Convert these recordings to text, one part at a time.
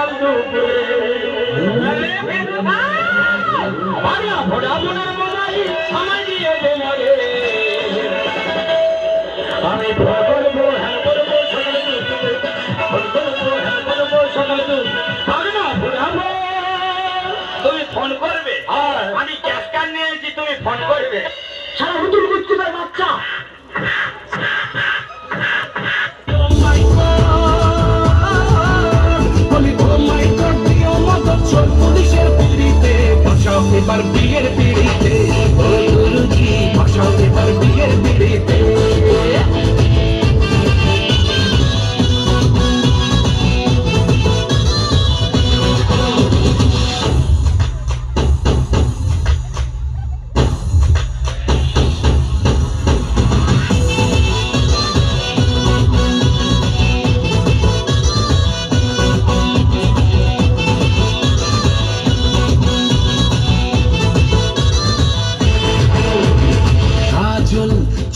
কাল দুপুরে বাংলা ভোড়া বোনের মলাই আমার দিয়ে দেন রে আমি ফোন করবো হ্যাঁ করবো সকালে ফোন করবো হ্যাঁ করবো সকালে বাংলা ভোড়া তুমি ফোন করবে আমি ক্যাশ কার্ড নিয়েছি তুমি ফোন করবে সারা হুতুর কুচকুটার বাচ্চা পুলিশের পিড়িতে বসাও এবার বিয়ের পিড়িতে ও গুরুজি বসাও এবার বিয়ের পিড়িতে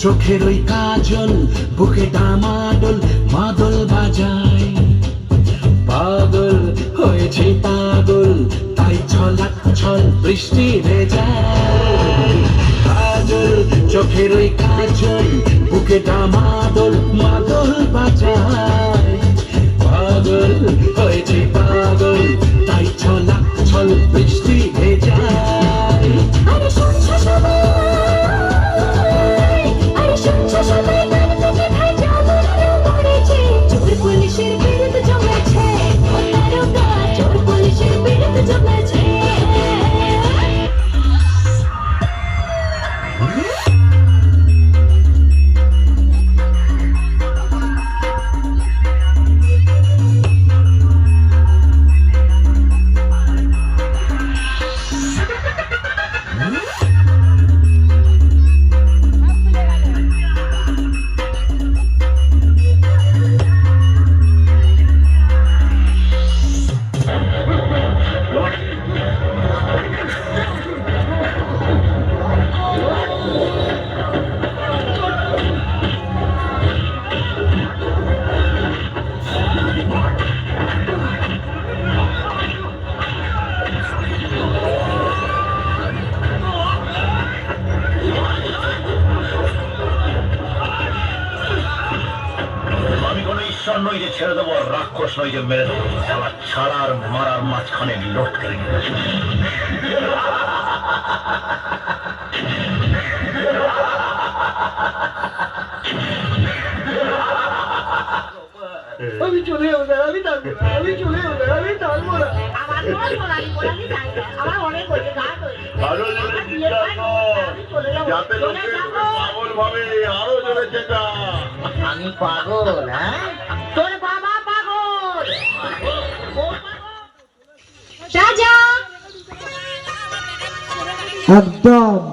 চোখের ওই কাজল বুকে ডামাডোল মাদল বাজায় পাগল হয়েছে পাগল তাই ছলাক ছল বৃষ্টি ভেজায় কাজল চোখের ওই কাজল বুকে ডামাডোল মাদল বাজায় পাগল হয়েছে পাগল তাই ছলাক ছল বৃষ্টি ভেজায় পুলিশের বিরুদ্ধে জমেছে চোর পুলিশের বিরুদ্ধে জমেছে নই যে ছেড়ে দেবো রাক্ষস নই যে মেরে দেবো আমার ছাড়ার মারার মাঝখানে লোট করে আমি চলে যাবো আমি থাকবো আমি চলে যাবো আমি থাকবো না আমি পাগল হ্যাঁ তোর বাবা পাগল রাজা একদম